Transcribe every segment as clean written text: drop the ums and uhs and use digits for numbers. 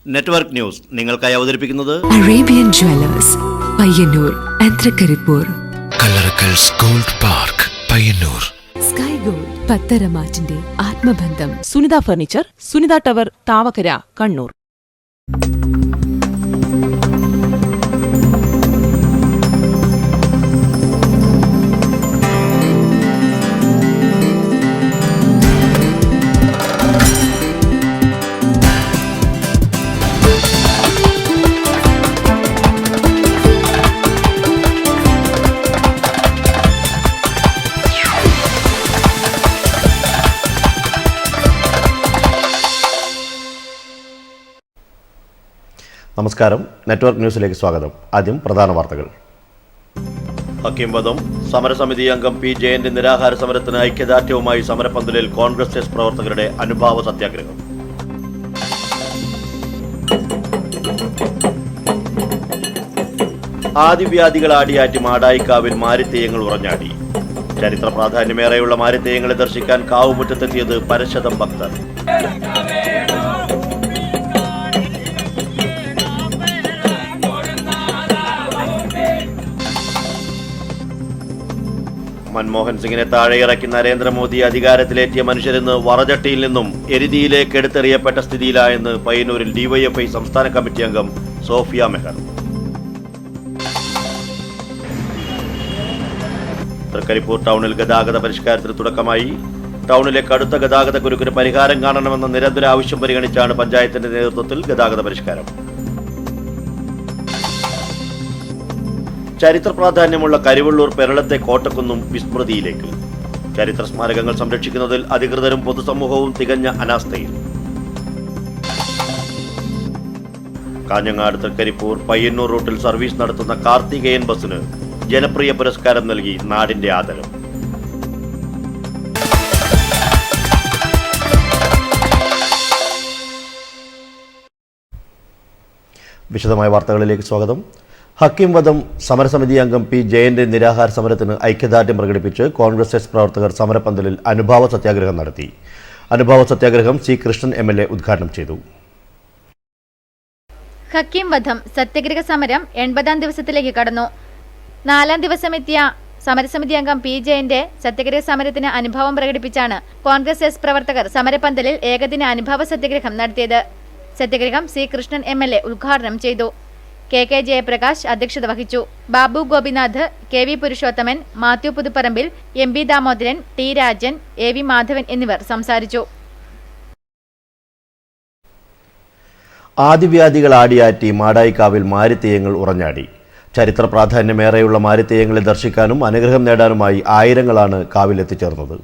Network news നിങ്ങൾക്കായി അവതരിപ്പിക്കുന്നത് Arabian jewellers Payyanur and Trikaripur, Kallarakkals gold park Payyanur, sky gold പത്തരമാറ്റിന്റെ ആത്മബന്ധം, സുനിത ഫർണിച്ചർ, സുനിത ടവർ, താവക്കര, കണ്ണൂർ. നമസ്കാരം. നെറ്റ്വർക്ക് ന്യൂസിലേക്ക് സ്വാഗതം. ആദ്യം പ്രധാന വാർത്തകൾ. ഹക്കീം വധം, സമരസമിതി അംഗം പി ജയന്റെ നിരാഹാര സമരത്തിന് ഐക്യദാർഢ്യവുമായി സമരപന്തലിൽ കോൺഗ്രസ് എസ് പ്രവർത്തകരുടെ അനുഭാവ സത്യാഗ്രഹം. ആദിവ്യാധികൾ ആടിയാറ്റി മാടായിക്കാവിൽ മാരിത്തെയ്യങ്ങൾ ഉറഞ്ഞാടി. ചരിത്ര പ്രാധാന്യമേറെയുള്ള മാരിത്തെയ്യങ്ങളെ ദർശിക്കാൻ കാവുമുറ്റത്തെത്തിയത് പരശതം ഭക്തർ. മൻമോഹൻ സിംഗിനെ താഴെയിറക്കി നരേന്ദ്രമോദി അധികാരത്തിലേറ്റിയ മനുഷ്യരെന്ന് വറചട്ടിയിൽ നിന്നും എരുതിയിലേക്ക് എടുത്തെറിയപ്പെട്ട സ്ഥിതിയിലായെന്ന് പയ്യന്നൂരിൽ ഡിവൈഎഫ്ഐ സംസ്ഥാന കമ്മിറ്റി അംഗം സോഫിയ മെഹർ. തൃക്കരിപ്പൂർ ടൗണിൽ ഗതാഗത പരിഷ്കാരത്തിന് തുടക്കമായി. ടൗണിലെ കടുത്ത ഗതാഗത കുരുക്കിന് പരിഹാരം കാണണമെന്ന നിരന്തര ആവശ്യം പരിഗണിച്ചാണ് പഞ്ചായത്തിന്റെ നേതൃത്വത്തിൽ ഗതാഗത പരിഷ്കാരം. ചരിത്ര പ്രാധാന്യമുള്ള കരിവള്ളൂർ പെരളത്തെ കോട്ടക്കുന്നും വിസ്മൃതിയിലേക്ക്. ചരിത്ര സ്മാരകങ്ങൾ സംരക്ഷിക്കുന്നതിൽ അധികൃതരും പൊതുസമൂഹവും തികഞ്ഞ അനാസ്ഥയിൽ. കാഞ്ഞങ്ങാട് തൃക്കരിപ്പൂർ പയ്യന്നൂർ റൂട്ടിൽ സർവീസ് നടത്തുന്ന കാർത്തികേയൻ ബസിന് ജനപ്രിയ പുരസ്കാരം നൽകി നാടിന്റെ ആദരം. വിശദമായ വാർത്തകളിലേക്ക് സ്വാഗതം. ഹക്കീം വധം, സമരസമിതി അംഗം പി ജയന്റെ നിരാഹാര സമരത്തിന് ഐക്യദാർഢ്യം പ്രകടിപ്പിച്ച് കോൺഗ്രസ് എസ് പ്രവർത്തകർ സമരപന്തലിൽ അനുഭാവ സത്യാഗ്രഹം നടത്തി. അനുഭാവ സത്യാഗ്രഹം സി കൃഷ്ണൻ MLA ഉദ്ഘാടനം ചെയ്തു. ഹക്കീം വധം സത്യാഗ്രഹ സമരം 80-ാം ദിവസത്തിലേക്ക് കടന്നു. 4-ാം ദിവസമെത്തിയ സമരസമിതി അംഗം പി ജയന്റെ സത്യാഗ്രഹ സമരത്തിന് അനുഭാവം പ്രകടിപ്പിച്ചാണ് കോൺഗ്രസ് എസ് പ്രവർത്തകർ സമരപന്തലിൽ ഏകദിന അനുഭാവ സത്യാഗ്രഹം നടത്തിയത്. സത്യാഗ്രഹം സി കൃഷ്ണൻ MLA ഉദ്ഘാടനം ചെയ്തു. KK ജയപ്രകാശ് അധ്യക്ഷത വഹിച്ചു. Babu Gopinath, KV Purushothaman, Mathew Puthuparambil, MB Damodaran, T Rajan, AV Madhavan എന്നിവർ സംസാരിച്ചു. ആദിവ്യാധികൾ ആടിയാറ്റി മാടായിക്കാവിൽ മാരിത്തെയ്യങ്ങൾ ഉറഞ്ഞാടി. ചരിത്ര പ്രാധാന്യമേറെയുള്ള മാരിത്തെയ്യങ്ങളെ ദർശിക്കാനും അനുഗ്രഹം നേടാനുമായി ആയിരങ്ങളാണ് കാവിൽ എത്തിച്ചേർന്നത്.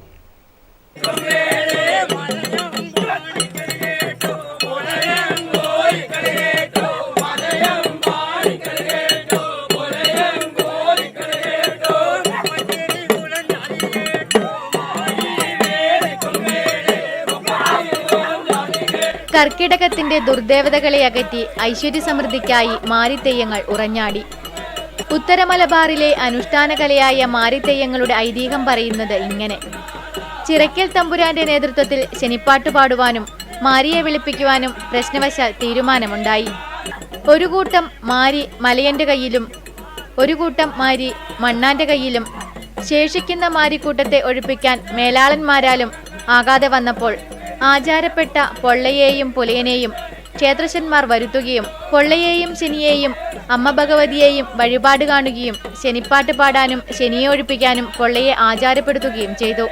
കർക്കിടകത്തിന്റെ ദുർദേവതകളെ അകറ്റി ഐശ്വര്യ സമൃദ്ധിക്കായി മാരിത്തെയ്യങ്ങൾ ഉറഞ്ഞാടി. ഉത്തര മലബാറിലെ അനുഷ്ഠാന കലയായ മാരിത്തെയ്യങ്ങളുടെ ഐതിഹ്യം പറയുന്നത് ഇങ്ങനെ. ചിറക്കൽ തമ്പുരാന്റെ നേതൃത്വത്തിൽ ശനിപ്പാട്ട് പാടുവാനും മാരിയെ വിളിപ്പിക്കുവാനും പ്രശ്നവശാൽ തീരുമാനമുണ്ടായി. ഒരു കൂട്ടം മാരി മലയന്റെ കയ്യിലും ഒരു കൂട്ടം മാരി മണ്ണാന്റെ കയ്യിലും ശേഷിക്കുന്ന മാരിക്കൂട്ടത്തെ ഒഴിപ്പിക്കാൻ മേലാളന്മാരാലും ആകാതെ വന്നപ്പോൾ ആചാരപ്പെട്ട പൊള്ളയെയും പുലയനെയും ക്ഷേത്രശന്മാർ വരുത്തുകയും പൊള്ളയെയും ശനിയെയും അമ്മ ഭഗവതിയെയും വഴിപാട് കാണുകയും ശനിപ്പാട്ട് പാടാനും ശനിയെ ഒഴിപ്പിക്കാനും പൊള്ളയെ ആചാരപ്പെടുത്തുകയും ചെയ്തു.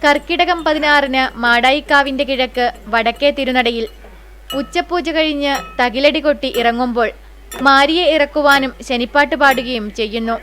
കർക്കിടകം 16-ന് മാടായിക്കാവിന്റെ കിഴക്ക് വടക്കേ തിരുനടയിൽ ഉച്ചപൂജ കഴിഞ്ഞ് തകിലടി കൊട്ടി ഇറങ്ങുമ്പോൾ മാരിയെ ഇറക്കുവാനും ശനിപ്പാട്ട് പാടുകയും ചെയ്യുന്നു.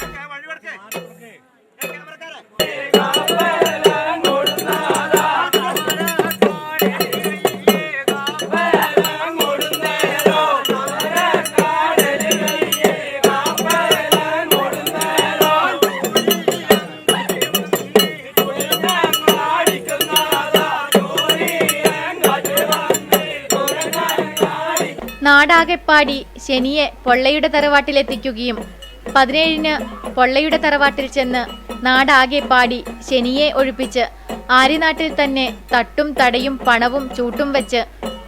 നാടാകെപ്പാടി ശനിയെ പൊള്ളയുടെ തറവാട്ടിലെത്തിക്കുകയും 17-ന് പൊള്ളയുടെ തറവാട്ടിൽ ചെന്ന് നാടാകെ പാടി ശനിയെ ഒഴിപ്പിച്ച് ആര്യനാട്ടിൽ തന്നെ തട്ടും തടയും പണവും ചൂട്ടും വെച്ച്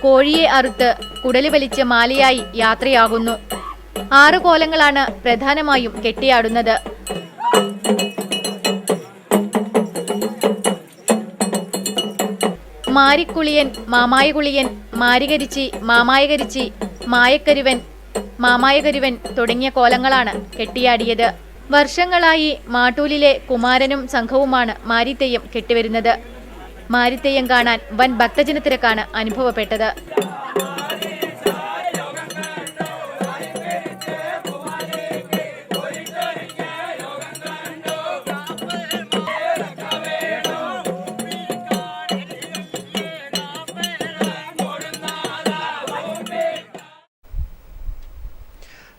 കോഴിയെ അറുത്ത് കുടലി വലിച്ച് മാലയായി യാത്രയാകുന്നു. 6 കോലങ്ങളാണ് പ്രധാനമായും കെട്ടിയാടുന്നത്. മാരിക്കുളിയൻ, മാമായകുളിയൻ, മാരികരിച്ചി, മാമായകരിച്ചി, മായക്കരുവൻ, മാമായകരുവൻ തുടങ്ങിയ കോലങ്ങളാണ് കെട്ടിയാടിയത്. വർഷങ്ങളായി മാട്ടൂലിലെ കുമാരനും സംഘവുമാണ് മാരിത്തെയ്യം കെട്ടിവരുന്നത്. മാരിത്തെയ്യം കാണാൻ വൻ ഭക്തജനത്തിരക്കാണ് അനുഭവപ്പെട്ടത്.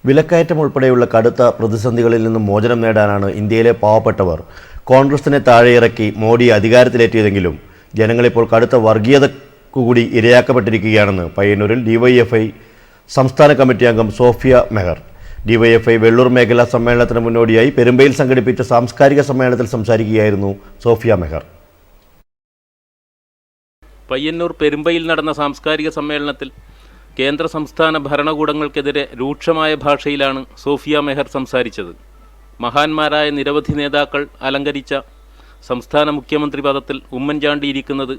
വിലക്കയറ്റം ഉൾപ്പെടെയുള്ള കടുത്ത പ്രതിസന്ധികളിൽ നിന്നും മോചനം നേടാനാണ് ഇന്ത്യയിലെ പാവപ്പെട്ടവർ കോൺഗ്രസിനെ താഴെയിറക്കി മോഡി അധികാരത്തിലേറ്റിയതെങ്കിലും ജനങ്ങളിപ്പോൾ കടുത്ത വർഗീയതക്കുകൂടി ഇരയാക്കപ്പെട്ടിരിക്കുകയാണെന്ന് പയ്യന്നൂരിൽ ഡിവൈഎഫ്ഐ സംസ്ഥാന കമ്മിറ്റി അംഗം സോഫിയ മെഹർ. ഡിവൈഎഫ്ഐ വെള്ളൂർ മേഖലാ സമ്മേളനത്തിന് മുന്നോടിയായി പെരുമ്പയിൽ സംഘടിപ്പിച്ച സാംസ്കാരിക സമ്മേളനത്തിൽ സംസാരിക്കുകയായിരുന്നു സോഫിയ മെഹർ. പയ്യന്നൂർ പെരുമ്പയിൽ നടന്ന സാംസ്കാരിക സമ്മേളനത്തിൽ കേന്ദ്ര സംസ്ഥാന ഭരണകൂടങ്ങൾക്കെതിരെ രൂക്ഷമായ ഭാഷയിലാണ് സോഫിയ മെഹർ സംസാരിച്ചത്. മഹാന്മാരായ നിരവധി നേതാക്കൾ അലങ്കരിച്ച സംസ്ഥാന മുഖ്യമന്ത്രി പദത്തിൽ ഉമ്മൻചാണ്ടി ഇരിക്കുന്നത്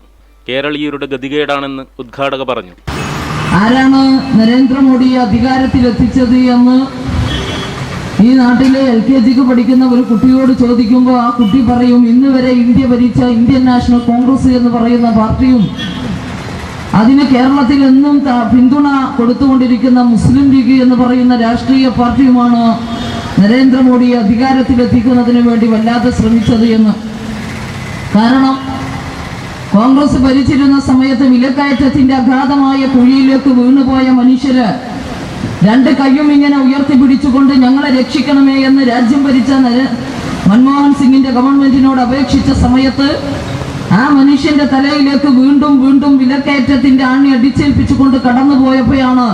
കേരളീയരുടെ ഗതികേടാണെന്ന് ഉദ്ഘാടക പറഞ്ഞു. ആരാണ് നരേന്ദ്രമോദിയെ അധികാരത്തിലെത്തിച്ചത് എന്ന് ഈ നാട്ടിലെ LKGക്ക് പഠിക്കുന്ന ഒരു കുട്ടിയോട് ചോദിക്കുമ്പോൾ ആ കുട്ടി പറയും, ഇന്ന് വരെ ഇന്ത്യ ഭരിച്ച ഇന്ത്യൻ നാഷണൽ കോൺഗ്രസ് എന്ന് പറയുന്ന പാർട്ടിയും അതിന് കേരളത്തിൽ എന്നും പിന്തുണ കൊടുത്തുകൊണ്ടിരിക്കുന്ന മുസ്ലിം ലീഗ് എന്ന് പറയുന്ന രാഷ്ട്രീയ പാർട്ടിയുമാണ് നരേന്ദ്രമോദിയെ അധികാരത്തിലെത്തിക്കുന്നതിന് വേണ്ടി വല്ലാതെ ശ്രമിച്ചത് എന്ന്. കാരണം കോൺഗ്രസ് ഭരിച്ചിരുന്ന സമയത്ത് വിലക്കയറ്റത്തിന്റെ അഗാധമായ കുഴിയിലേക്ക് വീണുപോയ മനുഷ്യര് 2 കൈയും ഇങ്ങനെ ഉയർത്തിപ്പിടിച്ചുകൊണ്ട് ഞങ്ങളെ രക്ഷിക്കണമേ എന്ന് രാജ്യം ഭരിച്ച മൻമോഹൻ സിംഗിന്റെ ഗവൺമെന്റിനോട് അപേക്ഷിച്ച സമയത്ത് ആ മനുഷ്യന്റെ തലയിലേക്ക് വീണ്ടും വീണ്ടും വിലക്കയറ്റത്തിന്റെ ആണി അടിച്ചേൽപ്പിച്ചുകൊണ്ട് കടന്നുപോയപ്പോഴാണ്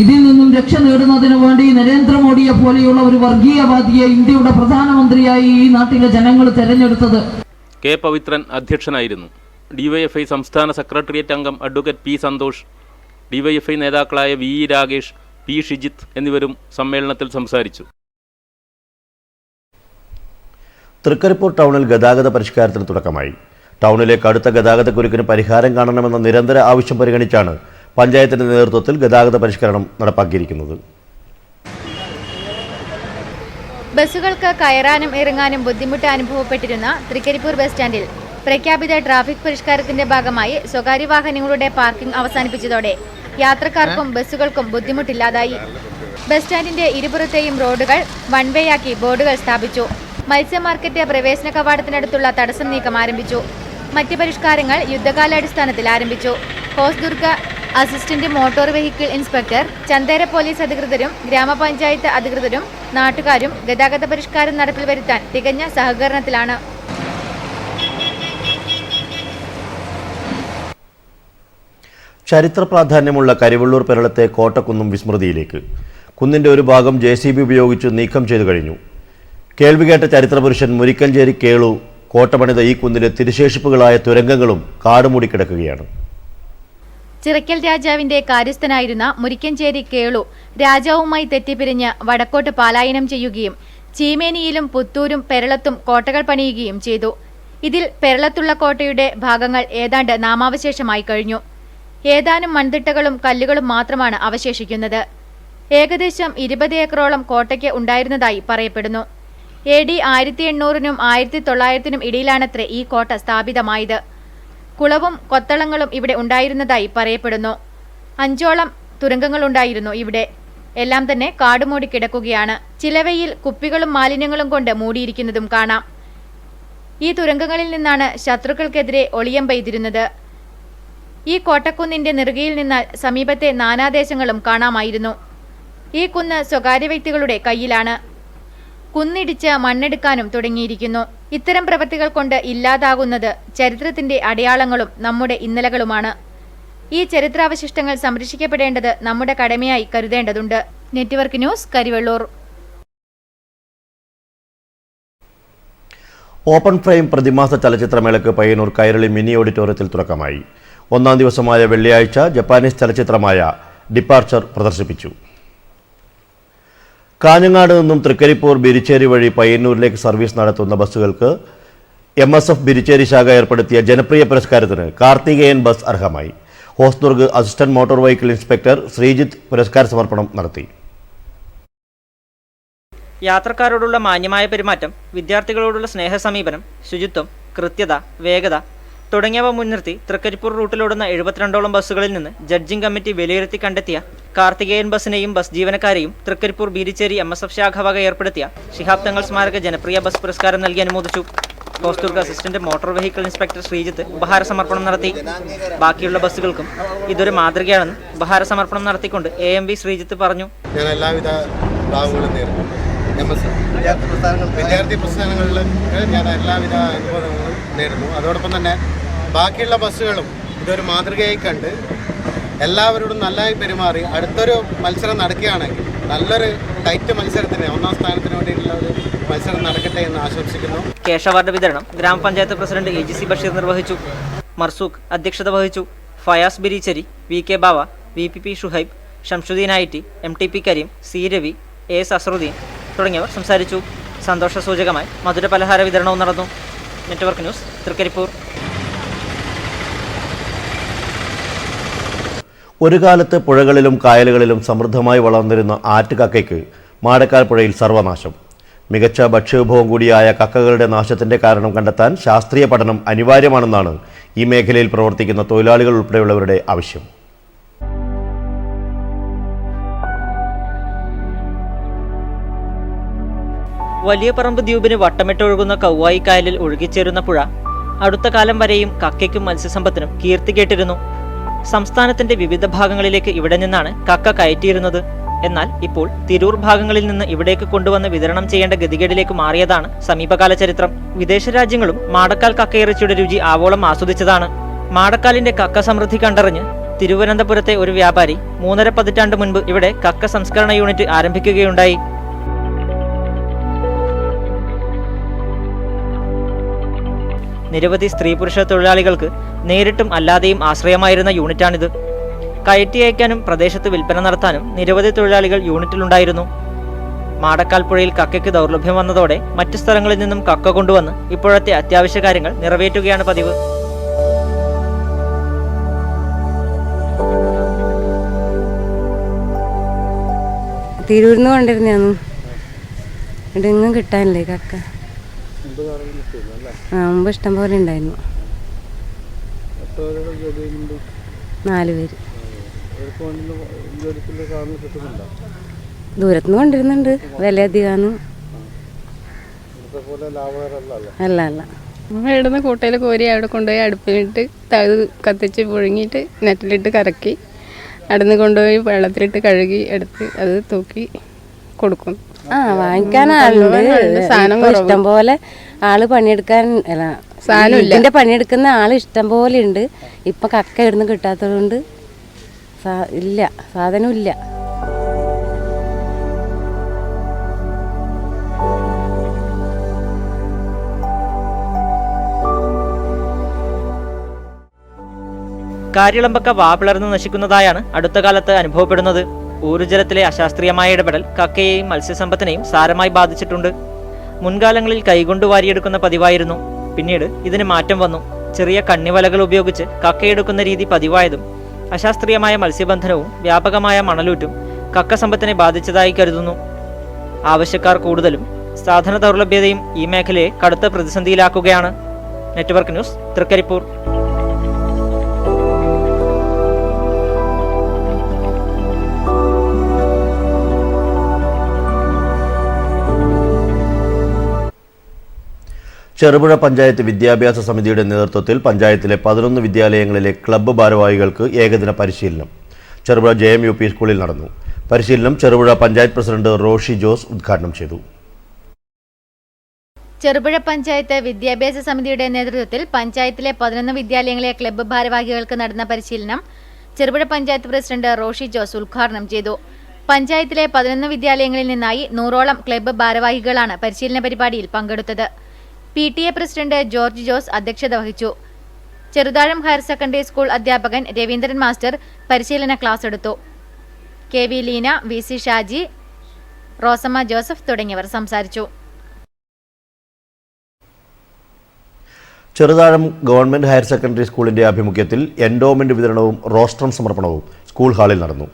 ഇതിൽ നിന്നും രക്ഷ നേടുന്നതിന് വേണ്ടി നരേന്ദ്രമോദിയെ പോലെയുള്ള ഒരു വർഗീയവാദിയെ ഇന്ത്യയുടെ പ്രധാനമന്ത്രിയായി ഈ നാട്ടിലെ ജനങ്ങൾ തെരഞ്ഞെടുത്തത്. കെ പവിത്രൻ അധ്യക്ഷനായിരുന്നു. ഡിവൈഎഫ്ഐ സംസ്ഥാന സെക്രട്ടേറിയറ്റ് അംഗം അഡ്വക്കേറ്റ് പി സന്തോഷ്, ഡിവൈഎഫ്ഐ നേതാക്കളായ വി രാഗേഷ്, പി ഷിജിത്ത് എന്നിവരും സമ്മേളനത്തിൽ സംസാരിച്ചു. തൃക്കരിപ്പൂർ ടൗണിൽ ഗതാഗത പരിഷ്കാരത്തിന് തുടക്കമായി. ടൗണിലെ കടുത്ത ഗതാഗതക്കുരുക്കിന് പരിഹാരം കാണണമെന്ന നിരന്തര ആവശ്യം പരിഗണിച്ചാണ് പഞ്ചായത്തിന്റെ നേതൃത്വത്തിൽ ഗതാഗത പരിഷ്കരണം നടപ്പാക്കിയിരിക്കുന്നത്. ബസ്സുകൾക്ക് കയറാനും ഇറങ്ങാനും ബുദ്ധിമുട്ട് അനുഭവപ്പെട്ടിരുന്ന തൃക്കരിപ്പൂർ ബസ് സ്റ്റാൻഡിൽ പ്രഖ്യാപിത ട്രാഫിക് പരിഷ്കാരത്തിന്റെ ഭാഗമായി സ്വകാര്യ വാഹനങ്ങളുടെ പാർക്കിംഗ് അവസാനിപ്പിച്ചതോടെ യാത്രക്കാർക്കും ബസ്സുകൾക്കും ബുദ്ധിമുട്ടില്ലാതായി. ബസ് സ്റ്റാൻഡിന്റെ ഇരുപുറത്തെയും റോഡുകൾ വൺ വേ ആക്കി ബോർഡുകൾ സ്ഥാപിച്ചു. മത്സ്യ മാർക്കറ്റ് പ്രവേശന കവാടത്തിനടുത്തുള്ള തടസ്സം നീക്കം ആരംഭിച്ചു. മറ്റ് പരിഷ്കാരങ്ങൾ യുദ്ധകാലാടിസ്ഥാനത്തിൽ ആരംഭിച്ചു. Hosdurg assistant motor vehicle inspector, Chandera police അധികൃതരും ഗ്രാമപഞ്ചായത്ത് അധികൃതരും നാട്ടുകാരും ഗതാഗത പരിഷ്കാരം നടപ്പിൽ വരുത്താൻ തികഞ്ഞ സഹകരണത്തിലാണ്. ചരിത്ര പ്രാധാന്യമുള്ള കരിവള്ളൂർ പെരളത്തെ കോട്ടക്കുന്നും വിസ്മൃതിയിലേക്ക്. കുന്നിന്റെ ഒരു ഭാഗം JCB ഉപയോഗിച്ച് നീക്കം ചെയ്തു കഴിഞ്ഞു. കേൾവികേട്ട ചരിത്രപുരുഷൻ മുരിക്കഞ്ചേരി കേളു കോട്ടപണിത ഈ കുന്നിലെ തിരുശേഷിപ്പുകളായ തുരങ്കങ്ങളും കാടുമൂടിക്കിടക്കുകയാണ്. ചിറക്കൽ രാജാവിന്റെ കാര്യസ്ഥനായിരുന്ന മുരിക്കഞ്ചേരി കേളു രാജാവുമായി തെറ്റിപ്പിരിഞ്ഞ് വടക്കോട്ട് പലായനം ചെയ്യുകയും ചീമേനിയിലും പുത്തൂരും പെരളത്തും കോട്ടകൾ പണിയുകയും ചെയ്തു. ഇതിൽ പെരളത്തുള്ള കോട്ടയുടെ ഭാഗങ്ങൾ ഏതാണ്ട് നാമാവശേഷമായി കഴിഞ്ഞു. ഏതാനും മൺതിട്ടകളും കല്ലുകളും മാത്രമാണ് അവശേഷിക്കുന്നത്. ഏകദേശം 20 ഏക്കറോളം കോട്ടയ്ക്ക് ഉണ്ടായിരുന്നതായി പറയപ്പെടുന്നു. AD 1800-നും 1900-നും ഇടയിലാണത്രേ ഈ കോട്ട സ്ഥാപിതമായത്. കുളവും കൊത്തളങ്ങളും ഇവിടെ ഉണ്ടായിരുന്നതായി പറയപ്പെടുന്നു. 5ഓളം തുരങ്കങ്ങളുണ്ടായിരുന്നു ഇവിടെ. എല്ലാം തന്നെ കാടുമൂടി കിടക്കുകയാണ്. ചിലവയിൽ കുപ്പികളും മാലിന്യങ്ങളും കൊണ്ട് മൂടിയിരിക്കുന്നതും കാണാം. ഈ തുരങ്കങ്ങളിൽ നിന്നാണ് ശത്രുക്കൾക്കെതിരെ ഒളിയം പെയ്തിരുന്നത്. ഈ കോട്ടക്കുന്നിന്റെ നെറുകയിൽ നിന്നാൽ സമീപത്തെ നാനാദേശങ്ങളും കാണാമായിരുന്നു. ഈ കുന്ന് സ്വകാര്യ വ്യക്തികളുടെ കയ്യിലാണ്. കുന്നിടിച്ച് മണ്ണെടുക്കാനും തുടങ്ങിയിരിക്കുന്നു. ഇത്തരം പ്രവൃത്തികൾ കൊണ്ട് ഇല്ലാതാകുന്നത് ചരിത്രത്തിന്റെ അടയാളങ്ങളും നമ്മുടെ ഇന്നലകളുമാണ്. ഈ ചരിത്രാവശിഷ്ടങ്ങൾ സംരക്ഷിക്കപ്പെടേണ്ടത് നമ്മുടെ കടമയായി കരുതേണ്ടതുണ്ട്. Network news, Karivellur. Open frame പ്രതിമാസ ചലച്ചിത്രമേളയ്ക്ക് പയ്യന്നൂർ കൈരളി മിനി ഓഡിറ്റോറിയത്തിൽ തുടക്കമായി. ഒന്നാം ദിവസമായ വെള്ളിയാഴ്ച ജപ്പാനീസ് ചലച്ചിത്രമായ ഡിപ്പാർച്ചർ പ്രദർശിപ്പിച്ചു. കാഞ്ഞങ്ങാട് നിന്നും തൃക്കരിപ്പൂർ ബിരിച്ചേരി വഴി പയ്യന്നൂരിലേക്ക് സർവീസ് നടത്തുന്ന ബസ്സുകൾക്ക് MSF ബിരിച്ചേരി ശാഖ ഏർപ്പെടുത്തിയ ജനപ്രിയ പുരസ്കാരത്തിന് കാർത്തികേയൻ ബസ് അർഹമായി. Hosdurg assistant motor vehicle inspector Sreejith പുരസ്കാര സമർപ്പണം നടത്തി. യാത്രക്കാരോടുള്ള മാന്യമായ പെരുമാറ്റം, വിദ്യാർത്ഥികളോടുള്ള സ്നേഹസമീപനം, ശുചിത്വം, കൃത്യത, വേഗത തുടങ്ങിയവ മുൻനിർത്തി തൃക്കരിപ്പൂർ റൂട്ടിലോടുന്ന 72ഓളം ബസ്സുകളിൽ നിന്ന് ജഡ്ജിംഗ് കമ്മിറ്റി വിലയിരുത്തി കണ്ടെത്തിയ കാർത്തികേയൻ ബസ്സിനെയും ബസ് ജീവനക്കാരെയും തൃക്കരിപ്പൂർ ബീരിച്ചേരി MSF ശാഖ വക ഏർപ്പെടുത്തിയ ശിഹാബ് തങ്ങൾ സ്മാരക ജനപ്രിയ ബസ് പുരസ്കാരം നൽകി അനുമോദിച്ചു. Hosdurg assistant motor vehicle inspector Sreejith ഉപഹാര സമർപ്പണം നടത്തി. ബാക്കിയുള്ള ബസ്സുകൾക്കും ഇതൊരു മാതൃകയാണെന്ന് ഉപഹാര സമർപ്പണം നടത്തിക്കൊണ്ട് AMV ശ്രീജിത്ത് പറഞ്ഞു. ഞാൻ എല്ലാവിധ ഭാഗങ്ങളും നേരിടുന്നു. വിദ്യാർത്ഥി പ്രസ്ഥാനങ്ങളിൽ ഞാൻ എല്ലാവിധ അനുഭവങ്ങളും നേരിടുന്നു. അതോടൊപ്പം തന്നെ ബാക്കിയുള്ള ബസ്സുകളും ഇതൊരു മാതൃകയായി കണ്ട് എല്ലാവരോടും നല്ലതായി പെരുമാറി അടുത്തൊരു മത്സരം നടക്കുകയാണെങ്കിൽ നല്ലൊരു ടൈറ്റ് മത്സരത്തിന് 1ാം സ്ഥാനത്തിന് വേണ്ടിയിട്ടുള്ള ഒരു മത്സരം നടക്കട്ടെ എന്ന് ആശംസിക്കുന്നു. ക്യാഷ് അവാർഡ് വിതരണം ഗ്രാമപഞ്ചായത്ത് പ്രസിഡന്റ് AGC ബഷീർ നിർവഹിച്ചു. മർസൂഖ് അധ്യക്ഷത വഹിച്ചു. Fayaz Biricheri, VK Bava, VPP Shuhaib, Shamsuddin IT, MTP Kareem, C Ravi, AS Azharuddin തുടങ്ങിയവർ സംസാരിച്ചു. സന്തോഷസൂചകമായി മധുര പലഹാര വിതരണവും നടന്നു. Network news, Trikaripur. ഒരു കാലത്ത് പുഴകളിലും കായലുകളിലും സമൃദ്ധമായി വളർന്നിരുന്ന ആറ്റുകക്കയ്ക്ക് മാടക്കാൽ പുഴയിൽ സർവനാശം. മികച്ച ഭക്ഷ്യവിഭവം കൂടിയായ കക്കകളുടെ നാശത്തിന്റെ കാരണം കണ്ടെത്താൻ ശാസ്ത്രീയ പഠനം അനിവാര്യമാണെന്നാണ് ഈ മേഖലയിൽ പ്രവർത്തിക്കുന്ന തൊഴിലാളികൾ ഉൾപ്പെടെയുള്ളവരുടെ ആവശ്യം. വലിയ പറമ്പ് ദ്വീപിന് വട്ടമിട്ടൊഴുകുന്ന കൗവായി കായലിൽ ഒഴുകിച്ചേരുന്ന പുഴ അടുത്ത കാലം വരെയും കക്കയ്ക്കും മത്സ്യസമ്പത്തിനും കീർത്തി കേട്ടിരുന്നു. സംസ്ഥാനത്തിന്റെ വിവിധ ഭാഗങ്ങളിലേക്ക് ഇവിടെ നിന്നാണ് കക്ക കയറ്റിയിരുന്നത്. എന്നാൽ ഇപ്പോൾ തിരൂർ ഭാഗങ്ങളിൽ നിന്ന് ഇവിടേക്ക് കൊണ്ടുവന്ന് വിതരണം ചെയ്യേണ്ട ഗതികേടിലേക്ക് മാറിയതാണ് സമീപകാല ചരിത്രം. വിദേശ രാജ്യങ്ങളും മാടക്കാൽ കക്കയിറച്ചിയുടെ രുചി ആവോളം ആസ്വദിച്ചതാണ്. മാടക്കാലിന്റെ കക്ക സമൃദ്ധി കണ്ടറിഞ്ഞ് തിരുവനന്തപുരത്തെ ഒരു വ്യാപാരി 3.5 പതിറ്റാണ്ട് മുൻപ് ഇവിടെ കക്ക സംസ്കരണ യൂണിറ്റ് ആരംഭിക്കുകയുണ്ടായി. നിരവധി സ്ത്രീ പുരുഷ തൊഴിലാളികൾക്ക് നേരിട്ടും അല്ലാതെയും ആശ്രയമായിരുന്ന യൂണിറ്റാണിത്. കയറ്റി അയക്കാനും പ്രദേശത്ത് വിൽപ്പന നടത്താനും നിരവധി തൊഴിലാളികൾ യൂണിറ്റിലുണ്ടായിരുന്നു. മാടക്കാൽ പുഴയിൽ കക്കയ്ക്ക് ദൗർലഭ്യം വന്നതോടെ മറ്റു സ്ഥലങ്ങളിൽ നിന്നും കക്ക കൊണ്ടുവന്ന് ഇപ്പോഴത്തെ അത്യാവശ്യ കാര്യങ്ങൾ നിറവേറ്റുകയാണ് പതിവ്. തിരൂരിന്ന് കൊണ്ടിരുന്നു ഇടെങ്ങും കിട്ടാനില്ലേ കക്ക. മുമ്പ് ഇഷ്ടം പോലെ ഉണ്ടായിരുന്നു. 4 പേര്. ദൂരത്തുനിന്ന് കൊണ്ടിരുന്നുണ്ട്. വില അധികമാണ്. അല്ല അല്ല ഇവിടുന്ന് കൂട്ടയിൽ കോരി അവിടെ കൊണ്ടുപോയി അടുപ്പിലിട്ട് തഴു കത്തിച്ച് പുഴുങ്ങിയിട്ട് നെറ്റിലിട്ട് കറക്കി അവിടുന്ന് കൊണ്ടുപോയി വെള്ളത്തിലിട്ട് കഴുകി എടുത്ത് അത് തൂക്കി കൊടുക്കും. വാങ്ങിക്കാൻ ആളുണ്ട്. ഇഷ്ടം പോലെ ആള് പണിയെടുക്കാൻ ഇതിന്റെ പണിയെടുക്കുന്ന ആള് ഇഷ്ടം പോലെ ഉണ്ട്. ഇപ്പൊ കക്ക ഇവിടുന്ന് കിട്ടാത്തതുകൊണ്ട് ഇല്ല, സാധനം ഇല്ല. കാര്യളമ്പക്ക വാപിളർന്ന് നശിക്കുന്നതായാണ് അടുത്ത കാലത്ത് അനുഭവപ്പെടുന്നത്. ഊരുജലത്തിലെ അശാസ്ത്രീയമായ ഇടപെടൽ കക്കയെയും മത്സ്യസമ്പത്തിനെയും സാരമായി ബാധിച്ചിട്ടുണ്ട്. മുൻകാലങ്ങളിൽ കൈകൊണ്ട് വാരിയെടുക്കുന്ന പതിവായിരുന്നു. പിന്നീട് ഇതിന് മാറ്റം വന്നു. ചെറിയ കണ്ണിവലകൾ ഉപയോഗിച്ച് കക്കയെടുക്കുന്ന രീതി പതിവായതും അശാസ്ത്രീയമായ മത്സ്യബന്ധനവും വ്യാപകമായ മണലൂറ്റും കക്ക സമ്പത്തിനെ ബാധിച്ചതായി കരുതുന്നു. ആവശ്യക്കാർ കൂടുതലും സാധന ദൗർലഭ്യതയും ഈ മേഖലയെ കടുത്ത പ്രതിസന്ധിയിലാക്കുകയാണ്. Network news, Trikaripur. ചെറുപുഴ പഞ്ചായത്ത് വിദ്യാഭ്യാസ സമിതിയുടെ നേതൃത്വത്തിൽ പഞ്ചായത്തിലെ 11 വിദ്യാലയങ്ങളിലെ ക്ലബ്ബ് ഭാരവാഹികൾക്ക് ഏകദിന പരിശീലനം ചെറുപുഴ JMUP സ്കൂളിൽ നടന്നു. പരിശീലനം ചെറുപുഴ പഞ്ചായത്ത് പ്രസിഡന്റ് റോഷി ജോസ് ഉദ്ഘാടനം ചെയ്തു. ചെറുപുഴ പഞ്ചായത്ത് വിദ്യാഭ്യാസ സമിതിയുടെ നേതൃത്വത്തിൽ പഞ്ചായത്തിലെ 11 വിദ്യാലയങ്ങളിലെ ക്ലബ്ബ് ഭാരവാഹികൾക്ക് നടന്ന പരിശീലനം ചെറുപുഴ പഞ്ചായത്ത് പ്രസിഡന്റ് റോഷി ജോസ് ഉദ്ഘാടനം ചെയ്തു. പഞ്ചായത്തിലെ 11 വിദ്യാലയങ്ങളിൽ നിന്നായി 100ഓളം ക്ലബ്ബ് ഭാരവാഹികളാണ് പരിശീലന പരിപാടിയിൽ പങ്കെടുത്തത്. PTA പ്രസിഡന്റ് ജോർജ് ജോസ് അധ്യക്ഷത വഹിച്ചു. ചെറുതാഴം ഹയർ സെക്കൻഡറി സ്കൂൾ അധ്യാപകൻ രവീന്ദ്രൻ മാസ്റ്റർ പരിശീലന ക്ലാസ് എടുത്തു. KV Leena, VC Shaji, Rosamma Joseph തുടങ്ങിയവർ സംസാരിച്ചു. ചെറുതാഴം ഗവൺമെന്റ് ഹയർ സെക്കൻഡറി സ്കൂളിന്റെ ആഭിമുഖ്യത്തിൽ എൻഡോമെന്റ് വിതരണവും റോസ്ട്രം സമർപ്പണവും സ്കൂൾ ഹാളിൽ നടന്നു.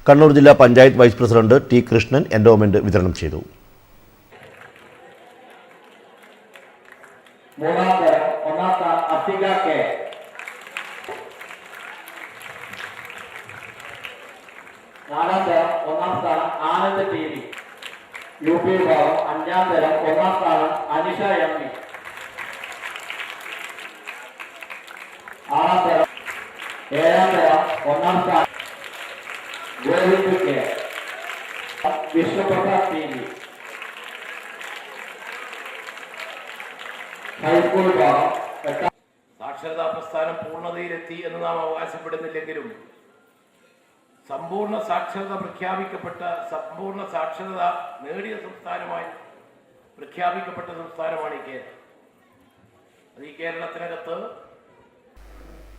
കണ്ണൂർ ജില്ലാ panchayat vice president T. Krishnan endowment വിതരണം ചെയ്തു. ആനന്ദ് TV, UP വിഭാഗം. 5ാം തരം 1ാം സ്ഥാനം അനിഷ MV. 6ാം തരം 7ാം തരം 1ാം സ്ഥാനം Govind K. Vishnuprasad TV. High school വിഭാഗം. സാക്ഷരതാ പ്രസ്ഥാനം പൂർണ്ണതയിലെത്തി എന്ന് നാം അവകാശപ്പെടുന്നില്ലെങ്കിലും സമ്പൂർണ്ണ സാക്ഷരത പ്രഖ്യാപിക്കപ്പെട്ട സമ്പൂർണ്ണ സാക്ഷരത നേടിയ സംസ്ഥാനമായി പ്രഖ്യാപിക്കപ്പെട്ട സംസ്ഥാനമാണ് ഈ കേരളം. അത് ഈ കേരളത്തിനകത്ത്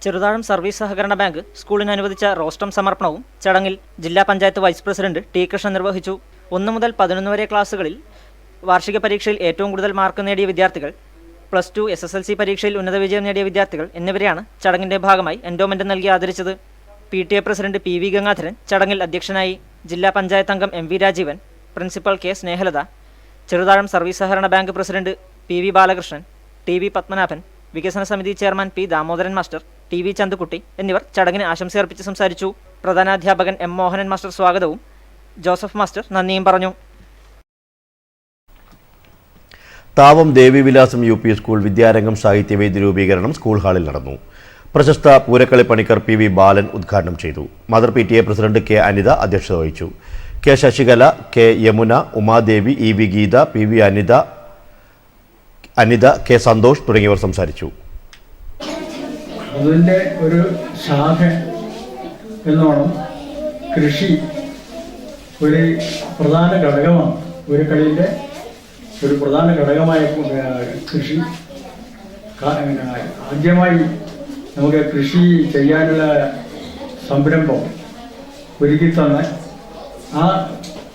ചെറുതാഴം സർവീസ് സഹകരണ ബാങ്ക് സ്കൂളിന് അനുവദിച്ച റോസ്ട്രം സമർപ്പണവും ചടങ്ങിൽ ജില്ലാ panchayat vice president T. Krishnan നിർവഹിച്ചു. 1 മുതൽ 11 വരെ ക്ലാസുകളിൽ വാർഷിക പരീക്ഷയിൽ ഏറ്റവും കൂടുതൽ മാർക്ക് നേടിയ വിദ്യാർത്ഥികൾ, +2 SSLC പരീക്ഷയിൽ ഉന്നത വിജയം നേടിയ വിദ്യാർത്ഥികൾ എന്നിവരെയാണ് ചടങ്ങിന്റെ ഭാഗമായി എൻഡോമെന്റ് നൽകി ആദരിച്ചത്. PTA പ്രസിഡന്റ് PV ഗംഗാധരൻ ചടങ്ങിൽ അധ്യക്ഷനായി. ജില്ലാ പഞ്ചായത്ത് അംഗം MV Rajeevan, principal K. Snehalatha, Cheruthazham service സഹകരണ bank president PV Balakrishnan, TV Padmanabhan, വികസന സമിതി chairman P. Damodaran master, TV Chanthukutty എന്നിവർ ചടങ്ങിന് ആശംസയർപ്പിച്ച് സംസാരിച്ചു. പ്രധാനാധ്യാപകൻ M. മോഹനൻ മാസ്റ്റർ സ്വാഗതവും ജോസഫ് മാസ്റ്റർ നന്ദിയും പറഞ്ഞു. താവം ദേവിവിലാസം UP സ്കൂൾ വിദ്യാരംഗം സാഹിത്യവേദി രൂപീകരണം സ്കൂൾ ഹാളിൽ നടന്നു. പ്രശസ്ത പൂരക്കളി പണിക്കർ PV ബാലൻ ഉദ്ഘാടനം ചെയ്തു. Mother PTA president K. Anitha അധ്യക്ഷത വഹിച്ചു. K. Sasikala, K. Yamuna, Umadevi, EV Geetha, PV Anitha, K. Santhosh തുടങ്ങിയവർ സംസാരിച്ചു. അതിൻ്റെ ഒരു ശാഖ എന്നോണം കൃഷി ഒരു പ്രധാന ഘടകമാണ്. പൂരക്കളിയുടെ ഒരു പ്രധാന ഘടകമായ കൃഷി. ആദ്യമായി നമുക്ക് കൃഷി ചെയ്യാനുള്ള സംരംഭം ഒരുക്കി തന്ന ആ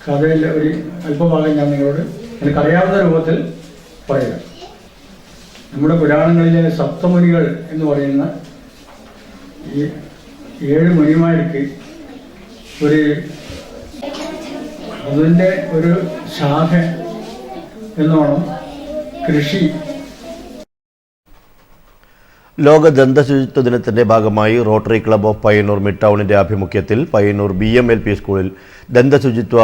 കഥയിലെ ഒരു അല്പഭാഗം ഞാൻ നിങ്ങളോട് എനിക്കറിയാവുന്ന രൂപത്തിൽ പറയുക. നമ്മുടെ പുരാണങ്ങളിലെ സപ്തമുനികൾ എന്ന് പറയുന്ന ഈ 7 മുനിമാർക്ക് അതിൻ്റെ ഒരു ശാഖ എന്നോണം കൃഷി. ലോക ദന്തശുചിത്വ ദിനത്തിന്റെ ഭാഗമായി rotary club of Payyanur mid ടൗണിന്റെ ആഭിമുഖ്യത്തിൽ പയ്യന്നൂർ BMLP സ്കൂളിൽ ദന്തശുചിത്വ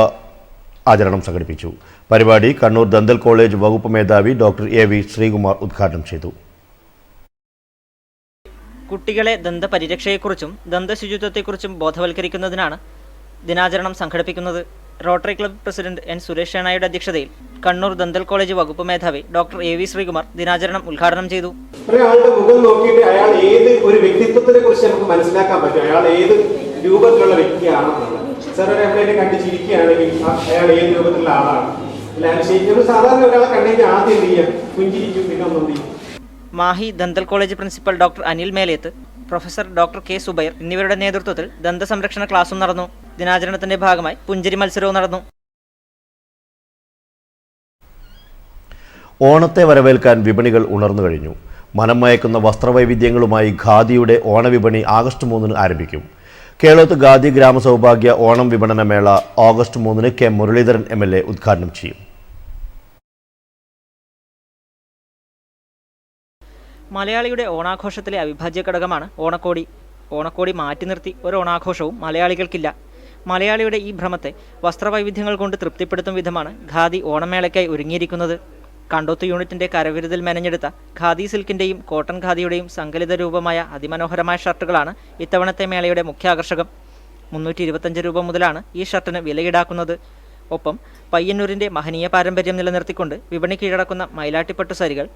ആചരണം സംഘടിപ്പിച്ചു. പരിപാടി കണ്ണൂർ ദന്തൽ കോളേജ് വകുപ്പ് മേധാവി ഡോക്ടർ AV ശ്രീകുമാർ ഉദ്ഘാടനം ചെയ്തു. കുട്ടികളെ ദന്തപരിരക്ഷയെക്കുറിച്ചും ദന്തശുചിത്വത്തെക്കുറിച്ചും ബോധവൽക്കരിക്കുന്നതിനാണ് ദിനാചരണം സംഘടിപ്പിക്കുന്നത്. Rotary club president N. Suresh ഷേണായുടെ അധ്യക്ഷതയിൽ കണ്ണൂർ ദന്തൽ കോളേജ് വകുപ്പ് മേധാവി ഡോക്ടർ AV ശ്രീകുമാർ ദിനാചരണം ഉദ്ഘാടനം ചെയ്തു. ഒരാളുടെ മുഖം നോക്കിയിട്ട് അയാൾ ഏത് ഒരു വ്യക്തിത്വത്തിനെ കുറിച്ച് നമുക്ക് മനസ്സിലാക്കാൻ പറ്റും, അയാൾ ഏത് രൂപത്തിലുള്ള വ്യക്തിയാണെന്നുള്ളത്. സാർ ഒരു എംപ്ലോയിനെ കണ്ട് ചിരിക്കുകയാണെങ്കിൽ അയാൾ ഏത് രൂപത്തിലുള്ള ആളാണ്. സാധാരണ ഒരാളെ കണ്ടുകഴിഞ്ഞാൽ ആദ്യം എന്ത് ചെയ്യാം, പുഞ്ചിരിക്കും, പിന്നെ ഒന്നും ചെയ്യും. Mahe dental college principal doctor Anil Melethu, professor doctor K. Zubair എന്നിവരുടെ നേതൃത്വത്തിൽ ദന്തസംരക്ഷണ ക്ലാസും നടന്നു. ദിനാചരണത്തിന്റെ ഭാഗമായി പുഞ്ചിരി മത്സരവും നടന്നു. ഓണത്തെ വരവേൽക്കാൻ വിപണികൾ ഉണർന്നു കഴിഞ്ഞു. മനം മയക്കുന്ന വസ്ത്രവൈവിധ്യങ്ങളുമായി ഖാദിയുടെ ഓണവിപണി ആഗസ്റ്റ് 3 ആരംഭിക്കും. കേളോത്ത് ഖാദി ഗ്രാമസൗഭാഗ്യ ഓണം വിപണന മേള ഓഗസ്റ്റ് 3 K. മുരളീധരൻ MLA ഉദ്ഘാടനം ചെയ്യും. മലയാളിയുടെ ഓണാഘോഷത്തിലെ അവിഭാജ്യ ഘടകമാണ് ഓണക്കോടി. ഓണക്കോടി മാറ്റി നിർത്തി ഒരു ഓണാഘോഷവും മലയാളികൾക്കില്ല. മലയാളിയുടെ ഈ ഭ്രമത്തെ വസ്ത്രവൈവിധ്യങ്ങൾ കൊണ്ട് തൃപ്തിപ്പെടുത്തും വിധമാണ് ഖാദി ഓണമേളയ്ക്കായി ഒരുങ്ങിയിരിക്കുന്നത്. കണ്ടോത്ത് യൂണിറ്റിന്റെ കരവിരുതിൽ മെനഞ്ഞെടുത്ത ഖാദി സിൽക്കിന്റെയും കോട്ടൺ ഖാദിയുടെയും സങ്കലിത രൂപമായ അതിമനോഹരമായ ഷർട്ടുകളാണ് ഇത്തവണത്തെ മേളയുടെ മുഖ്യ ആകർഷകം. 325 രൂപ മുതലാണ് ഈ ഷർട്ടിന് വില ഈടാക്കുന്നത്. ഒപ്പം പയ്യന്നൂരിന്റെ മഹനീയ പാരമ്പര്യം നിലനിർത്തിക്കൊണ്ട് വിപണി കീഴടക്കുന്ന മയിലാട്ടിപ്പട്ടു സാരികൾ,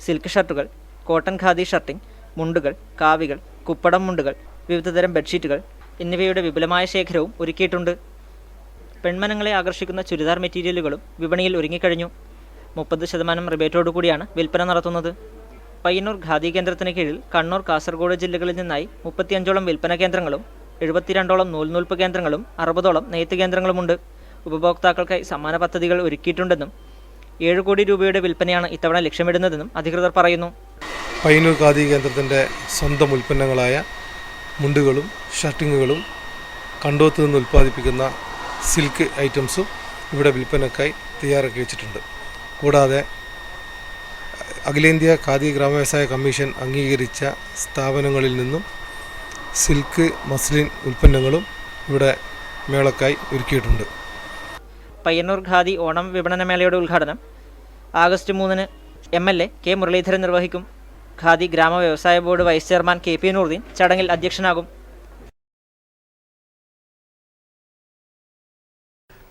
സിൽക്ക് ഷർട്ടുകൾ, കോട്ടൺ ഖാദി ഷർട്ടിംഗ്, മുണ്ടുകൾ, കാവികൾ, കുപ്പടം മുണ്ടുകൾ, വിവിധതരം ബെഡ്ഷീറ്റുകൾ എന്നിവയുടെ വിപുലമായ ശേഖരവും ഒരുക്കിയിട്ടുണ്ട്. പെൺമനങ്ങളെ ആകർഷിക്കുന്ന ചുരിദാർ മെറ്റീരിയലുകളും വിപണിയിൽ ഒരുങ്ങിക്കഴിഞ്ഞു. 30% റിബേറ്റോടുകൂടിയാണ് വിൽപ്പന നടത്തുന്നത്. പയ്യന്നൂർ ഖാദി കേന്ദ്രത്തിന് കീഴിൽ കണ്ണൂർ, കാസർഗോഡ് ജില്ലകളിൽ നിന്നായി 35ഓളം വിൽപ്പന കേന്ദ്രങ്ങളും 72ഓളം നൂൽനൂൽപ്പ് കേന്ദ്രങ്ങളും 60ഓളം നെയ്ത്ത് കേന്ദ്രങ്ങളുമുണ്ട്. ഉപഭോക്താക്കൾക്കായി സമ്മാന പദ്ധതികൾ ഒരുക്കിയിട്ടുണ്ടെന്നും 7 കോടി രൂപയുടെ വിൽപ്പനയാണ് ഇത്തവണ ലക്ഷ്യമിടുന്നതെന്നും അധികൃതർ പറയുന്നു. പയ്യന്നൂർ ഖാദി കേന്ദ്രത്തിൻ്റെ സ്വന്തം ഉൽപ്പന്നങ്ങളായ മുണ്ടുകളും ഷർട്ടിങ്ങുകളും കണ്ടോത്ത് നിന്ന് ഉൽപ്പാദിപ്പിക്കുന്ന സിൽക്ക് ഐറ്റംസും ഇവിടെ വിൽപ്പനക്കായി തയ്യാറാക്കി വെച്ചിട്ടുണ്ട്. കൂടാതെ അഖിലേന്ത്യാ ഖാദി ഗ്രാമവ്യവസായ കമ്മീഷൻ അംഗീകരിച്ച സ്ഥാപനങ്ങളിൽ നിന്നും സിൽക്ക്, മസ്ലിൻ ഉൽപ്പന്നങ്ങളും ഇവിടെ മേളക്കായി ഒരുക്കിയിട്ടുണ്ട്. പയ്യന്നൂർ ഖാദി ഓണം വിപണന മേളയുടെ ഉദ്ഘാടനം ആഗസ്റ്റ് 3 MLA കെ മുരളീധരൻ നിർവഹിക്കും. ഖാദി ഗ്രാമ വ്യവസായ board vice chairman KP Nooruddin ചടങ്ങിൽ അധ്യക്ഷനാകും.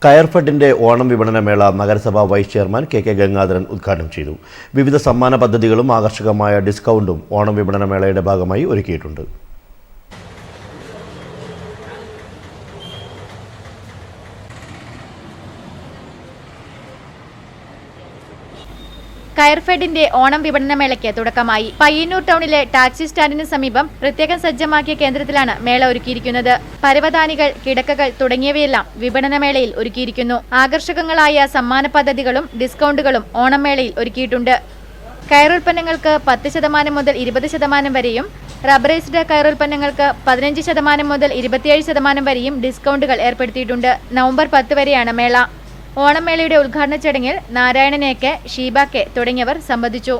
കയർഫെഡിന്റെ ഓണം വിപണന മേള നഗരസഭാ വൈസ് ചെയർമാൻ KK ഗംഗാധരൻ ഉദ്ഘാടനം ചെയ്തു. വിവിധ സമ്മാന പദ്ധതികളും ആകർഷകമായ ഡിസ്കൗണ്ടും ഓണം വിപണന മേളയുടെ ഭാഗമായി ഒരുക്കിയിട്ടുണ്ട്. കയർഫെഡിന്റെ ഓണം വിപണന മേളയ്ക്ക് തുടക്കമായി. പയ്യന്നൂർ ടൗണിലെ ടാക്സി സ്റ്റാൻഡിന് സമീപം പ്രത്യേകം സജ്ജമാക്കിയ കേന്ദ്രത്തിലാണ് മേള ഒരുക്കിയിരിക്കുന്നത്. പരവതാനികൾ, കിടക്കകൾ തുടങ്ങിയവയെല്ലാം വിപണന മേളയിൽ ഒരുക്കിയിരിക്കുന്നു. ആകർഷകങ്ങളായ സമ്മാന പദ്ധതികളും ഡിസ്കൗണ്ടുകളും ഓണം മേളയിൽ ഒരുക്കിയിട്ടുണ്ട്. കയറുൽപ്പന്നങ്ങൾക്ക് 10% മുതൽ 20% വരെയും റബ്ബറൈസ്ഡ് കയറുൽപ്പന്നങ്ങൾക്ക് 15% മുതൽ 27% വരെയും ഡിസ്കൗണ്ടുകൾ ഏർപ്പെടുത്തിയിട്ടുണ്ട്. നവംബർ 10 വരെയാണ് മേള. ഓണമേളയുടെ ഉദ്ഘാടന ചടങ്ങിൽ നാരായണൻ AK, ഷീബ K തുടങ്ങിയവർ സംബന്ധിച്ചു.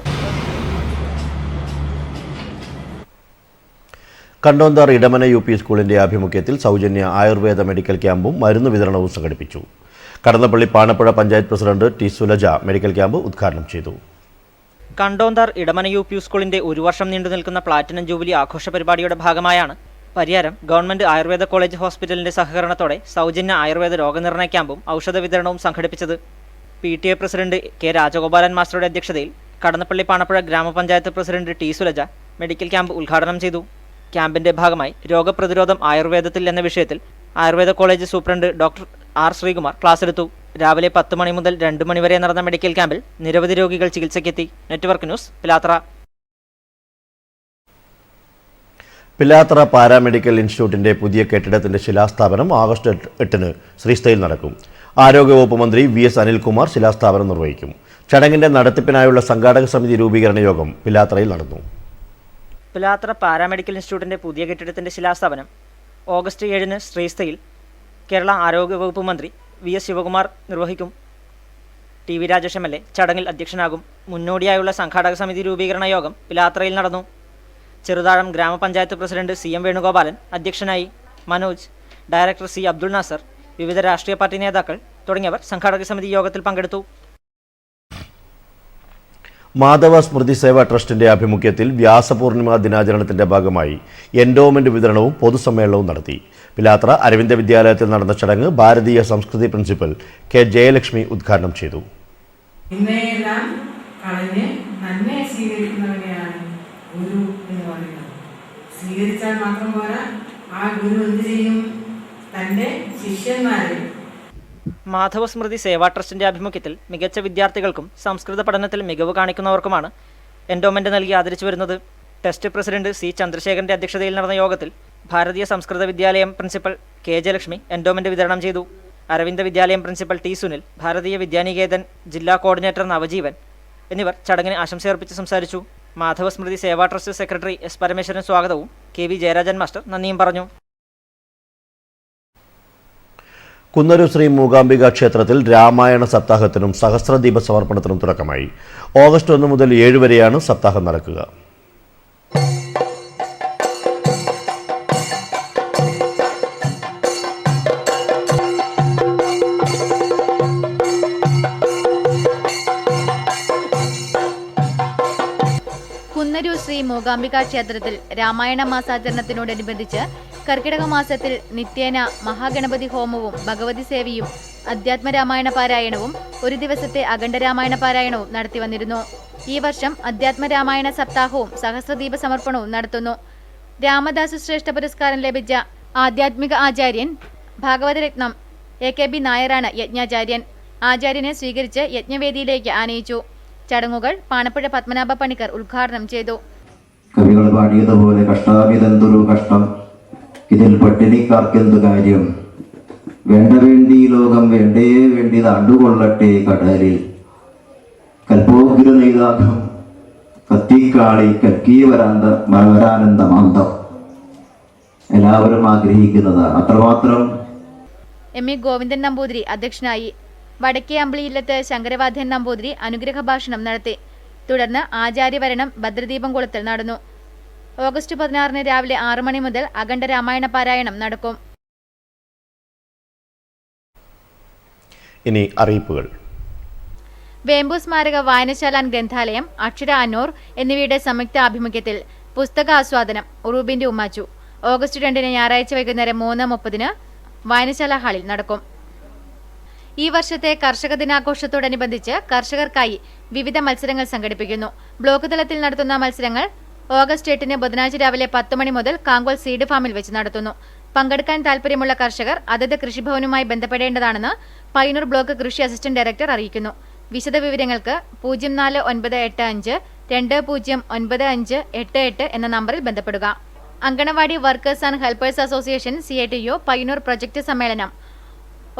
കണ്ടോന്താർ ഇടമന UP സ്കൂളിന്റെ ആഭിമുഖ്യത്തിൽ സൗജന്യ ആയുർവേദ മെഡിക്കൽ ക്യാമ്പും മരുന്ന് വിതരണവും സംഘടിപ്പിച്ചു. Kadannappalli Panappuzha panchayat president T Sulaja medical camp ഉദ്ഘാടനം ചെയ്തു. കണ്ടോന്താർ ഇടമന UP സ്കൂളിന്റെ 1 വർഷം നീണ്ടു നിൽക്കുന്ന പ്ലാറ്റിനം ജൂബിലി ആഘോഷ പരിപാടിയുടെ ഭാഗമായാണ് പരിയാരം ഗവൺമെന്റ് ആയുർവേദ കോളേജ് ഹോസ്പിറ്റലിന്റെ സഹകരണത്തോടെ സൗജന്യ ആയുർവേദ രോഗനിർണയ ക്യാമ്പും ഔഷധ വിതരണവും സംഘടിപ്പിച്ചത്. PTA പ്രസിഡന്റ് K രാജഗോപാലൻ മാസ്റ്ററുടെ അധ്യക്ഷതയിൽ കടന്നപ്പള്ളി പാണപ്പുഴ ഗ്രാമപഞ്ചായത്ത് president T Sulaja medical camp ഉദ്ഘാടനം ചെയ്തു. ക്യാമ്പിന്റെ ഭാഗമായി രോഗപ്രതിരോധം ആയുർവേദത്തിൽ എന്ന വിഷയത്തിൽ Ayurveda college superintendent doctor R Sreekumar class എടുത്തു. രാവിലെ 10 മണി മുതൽ 2 മണി വരെ നടന്ന മെഡിക്കൽ ക്യാമ്പിൽ നിരവധി രോഗികൾ ചികിത്സയ്ക്കെത്തി. Network news, Pilathara. Pilathara paramedical ഇൻസ്റ്റിറ്റ്യൂട്ടിന്റെ പുതിയ കെട്ടിടത്തിന്റെ ശിലാസ്ഥാപനം ആഗസ്റ്റ് 8 ശ്രീസ്ഥയിൽ നടക്കും. ആരോഗ്യവകുപ്പ് മന്ത്രി VS അനിൽകുമാർ ശിലാസ്ഥാപനം നിർവഹിക്കും. ചടങ്ങിന്റെ നടത്തിപ്പിനായുള്ള സംഘാടക സമിതി രൂപീകരണ യോഗം പിലാത്രയിൽ നടന്നു. പിലാത്ര പാരാമെഡിക്കൽ ഇൻസ്റ്റിറ്റ്യൂട്ടിന്റെ പുതിയ കെട്ടിടത്തിന്റെ ശിലാസ്ഥാപനം ഓഗസ്റ്റ് 7 ശ്രീസ്ഥയിൽ കേരള ആരോഗ്യവകുപ്പ് മന്ത്രി VS ശിവകുമാർ നിർവഹിക്കും. TV രാജേഷ് MLA ചടങ്ങിൽ അധ്യക്ഷനാകും. മുന്നോടിയായുള്ള സംഘാടക സമിതി രൂപീകരണ യോഗം പിലാത്രയിൽ നടന്നു. ചെറുതാഴം ഗ്രാമപഞ്ചായത്ത് പ്രസിഡന്റ് CM വേണുഗോപാലൻ അധ്യക്ഷനായി. മനോജ്, ഡയറക്ടർ C അബ്ദുൾ നാസർ, വിവിധ രാഷ്ട്രീയ പാർട്ടി നേതാക്കൾ തുടങ്ങിയവർ സംഘാടക സമിതി യോഗത്തിൽ പങ്കെടുത്തു. മാധവ സ്മൃതി സേവാ ട്രസ്റ്റിന്റെ ആഭിമുഖ്യത്തിൽ വ്യാസപൂർണിമ ദിനാചരണത്തിന്റെ ഭാഗമായി എൻഡോമെന്റ് വിതരണവും പൊതുസമ്മേളനവും നടത്തി. പിലാത്ര അരവിന്ദ വിദ്യാലയത്തിൽ നടന്ന ചടങ്ങ് ഭാരതീയ സംസ്കൃതി പ്രിൻസിപ്പൽ K ജയലക്ഷ്മി ഉദ്ഘാടനം ചെയ്തു. ഇന്നയെല്ലാം കളഞ്ഞ് നന്മയെ സ്വീകരിക്കുന്നവരെയാണ് ഗുരു എന്ന് പറയുന്നത്. സ്വീകരിച്ചാൽ മാത്രം പോരാ, ആ ഗുരു എന്ത് ചെയ്യും? തൻ്റെ ശിഷ്യന്മാരെ. മാധവ സ്മൃതി സേവാ ട്രസ്റ്റിന്റെ ആഭിമുഖ്യത്തിൽ മികച്ച വിദ്യാർത്ഥികൾക്കും സംസ്കൃത പഠനത്തിൽ മികവ് കാണിക്കുന്നവർക്കുമാണ് എൻഡോമെന്റ് നൽകി ആദരിച്ചു വരുന്നത്. ടെസ്റ്റ് പ്രസിഡന്റ് C ചന്ദ്രശേഖരന്റെ അധ്യക്ഷതയിൽ നടന്ന യോഗത്തിൽ ഭാരതീയ സംസ്കൃത വിദ്യാലയം പ്രിൻസിപ്പൽ K ജയലക്ഷ്മി എൻഡോമെന്റ് വിതരണം ചെയ്തു. അരവിന്ദ വിദ്യാലയം പ്രിൻസിപ്പൽ T സുനിൽ, ഭാരതീയ വിദ്യാനികേതൻ ജില്ലാ കോർഡിനേറ്റർ നവജീവൻ എന്നിവർ ചടങ്ങിന് ആശംസയർപ്പിച്ച് സംസാരിച്ചു. മാധവ സ്മൃതി സേവാ ട്രസ്റ്റ് സെക്രട്ടറി S പരമേശ്വരൻ സ്വാഗതവും KV ജയരാജൻ മാസ്റ്റർ നന്ദിയും പറഞ്ഞു. കുന്നൂർ ശ്രീ മൂകാംബിക ക്ഷേത്രത്തിൽ രാമായണ സപ്താഹത്തിനും സഹസ്രദീപ സമർപ്പണത്തിനും തുടക്കമായി. ഓഗസ്റ്റ് 1 മുതൽ 7 വരെയാണ് സപ്താഹം നടക്കുക. കുന്നൂർ ശ്രീ മൂകാംബിക ക്ഷേത്രത്തിൽ രാമായണ മാസാചരണത്തിനോടനുബന്ധിച്ച് കർക്കിടക മാസത്തിൽ നിത്യേന മഹാഗണപതി ഹോമവും ഭഗവതി സേവയും അധ്യാത്മരാമായണ പാരായണവും ഒരു ദിവസത്തെ അഖണ്ഡരാമായണ പാരായണവും നടത്തി വന്നിരുന്നു. ഈ വർഷം അധ്യാത്മരാമായണ സപ്താഹവും സഹസ്രദീപ സമർപ്പണവും നടത്തുന്നു. രാമദാസ് ശ്രേഷ്ഠ പുരസ്കാരം ലഭിച്ച ആധ്യാത്മിക ആചാര്യൻ ഭാഗവതരത്നം AKB നായരാണ് യജ്ഞാചാര്യൻ. ആചാര്യനെ സ്വീകരിച്ച് യജ്ഞവേദിയിലേക്ക് ആനയിച്ചു. ചടങ്ങുകൾ പാണപ്പുഴ പത്മനാഭ പണിക്കർ ഉദ്ഘാടനം ചെയ്തു. കവികൾ പാടിയതുപോലെ കഷ്ടാമിതെന്തൊരു കഷ്ടം, ഇതിൽ പട്ടിണിക്കാർക്കെന്തു കാര്യം, വേണ്ട വേണ്ടി ലോകം വേണ്ടേ വേണ്ടി താണ്ടുകൊള്ളട്ടെ കടലിൽ, കൽപ്പോഗ്ര നെയ്താഘം കത്തിക്കാളി വരാനന്ദമാന്തം. എല്ലാവരും ആഗ്രഹിക്കുന്നതാണ്. അത്രമാത്രം. എം ഇ ഗോവിന്ദൻ നമ്പൂതിരി അധ്യക്ഷനായി. വടക്കേ അമ്പിളിയില്ലത്ത് ശങ്കരവാദ്യൻ നമ്പൂതിരി അനുഗ്രഹ ഭാഷണം നടത്തി. തുടർന്ന് ആചാര്യവരണം ഭദ്രദീപം കൊളുത്തൽ നടന്നു. ഓഗസ്റ്റ് 16 രാവിലെ 6 മണി മുതൽ അഖണ്ഡ രാമായണ പാരായണം നടക്കും. ഇനി അറിയിപ്പുകൾ. വേമ്പു സ്മാരക വായനശാല ഗ്രന്ഥാലയം, അക്ഷര അന്നൂർ എന്നിവയുടെ സംയുക്ത ആഭിമുഖ്യത്തിൽ പുസ്തകാസ്വാദനം ഉറൂബിന്റെ ഉമ്മാച്ചു ഓഗസ്റ്റ് 2 ഞായറാഴ്ച വൈകുന്നേരം 3:30 വായനശാല ഹാളിൽ നടക്കും. ഈ വർഷത്തെ കർഷക ദിനാഘോഷത്തോടനുബന്ധിച്ച് കർഷകർക്കായി വിവിധ മത്സരങ്ങൾ സംഘടിപ്പിക്കുന്നു. ബ്ലോക്ക് തലത്തിൽ നടത്തുന്ന മത്സരങ്ങൾ ഓഗസ്റ്റ് 8 ബുധനാഴ്ച രാവിലെ 10 മണി മുതൽ കാങ്കോൽ സീഡ് ഫാമിൽ വെച്ച് നടത്തുന്നു. പങ്കെടുക്കാൻ താൽപ്പര്യമുള്ള കർഷകർ അതത് കൃഷിഭവനുമായി ബന്ധപ്പെടേണ്ടതാണെന്ന് പയ്യന്നൂർ ബ്ലോക്ക് കൃഷി അസിസ്റ്റന്റ് ഡയറക്ടർ അറിയിക്കുന്നു. വിശദവിവരങ്ങൾക്ക് 0495209588 എന്ന നമ്പറിൽ ബന്ധപ്പെടുക. Anganwadi workers and helpers association CITU Payyanur project സമ്മേളനം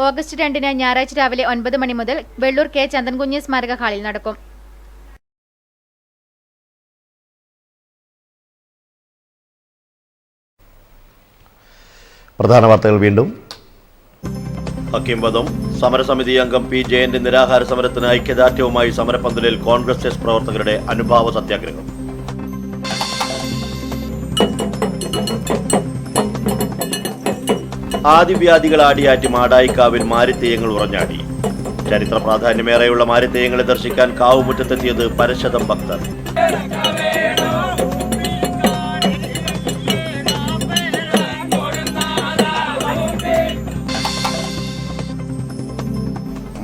ഓഗസ്റ്റ് 2 ഞായറാഴ്ച രാവിലെ 9 മണി മുതൽ വെള്ളൂർ കെ ചന്ദൻകുഞ്ഞ് സ്മാരക ഹാളിൽ നടക്കും. പ്രധാന വാർത്തകൾ വീണ്ടും. ഹക്കീം വധം സമരസമിതി അംഗം പി ജയന്റെ നിരാഹാര സമരത്തിന് ഐക്യദാർഢ്യവുമായി സമരപന്തലിൽ കോൺഗ്രസ് എസ് പ്രവർത്തകരുടെ അനുഭാവ സത്യാഗ്രഹം. ആദിവ്യാധികൾ ആടിയാറ്റി മാടായിക്കാവിൽ മാരിത്തെയ്യങ്ങൾ ഉറഞ്ഞാടി. ചരിത്ര പ്രാധാന്യമേറെയുള്ള മാരിത്തെയ്യങ്ങളെ ദർശിക്കാൻ കാവുമുറ്റത്തെത്തിയത് പരശതം ഭക്തർ.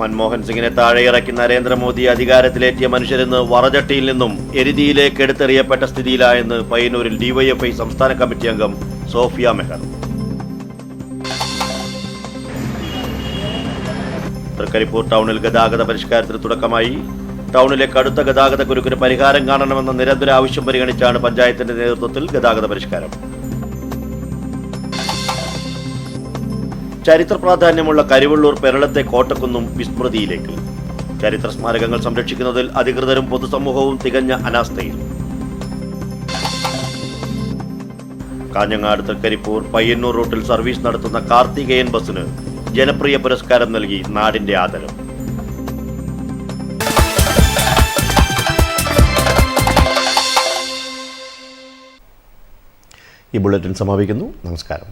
മൻമോഹൻ സിംഗിനെ താഴെയിറക്കി നരേന്ദ്രമോദി അധികാരത്തിലേറ്റിയ മനുഷ്യരെന്ന് വറചട്ടിയിൽ നിന്നും എരുതിയിലേക്ക് എടുത്തെറിയപ്പെട്ട സ്ഥിതിയിലായെന്ന് പയ്യന്നൂരിൽ DYFI സംസ്ഥാന കമ്മിറ്റി അംഗം സോഫിയ മെഹർ. തൃക്കരിപ്പൂർ ടൗണിൽ ഗതാഗത പരിഷ്കാരത്തിന് തുടക്കമായി. ടൗണിലെ കടുത്ത ഗതാഗത കുരുക്കിന് പരിഹാരം കാണണമെന്ന നിരന്തര ആവശ്യം പരിഗണിച്ചാണ് പഞ്ചായത്തിന്റെ നേതൃത്വത്തിൽ ഗതാഗത പരിഷ്കാരം. ചരിത്ര പ്രാധാന്യമുള്ള കരിവള്ളൂർ പെരളത്തെ കോട്ടക്കുന്നും വിസ്മൃതിയിലേക്ക്. ചരിത്ര സ്മാരകങ്ങൾ സംരക്ഷിക്കുന്നതിൽ അധികൃതരും പൊതുസമൂഹവും തികഞ്ഞ അനാസ്ഥയിൽ. കാഞ്ഞങ്ങാട് തൃക്കരിപ്പൂർ പയ്യന്നൂർ റൂട്ടിൽ സർവീസ് നടത്തുന്ന കാർത്തികേയൻ ബസിന് ജനപ്രിയ പുരസ്കാരം നൽകി നാടിന്റെ ആദരം. ഈ ബുള്ളറ്റിൻ സമാപിക്കുന്നു. നമസ്കാരം.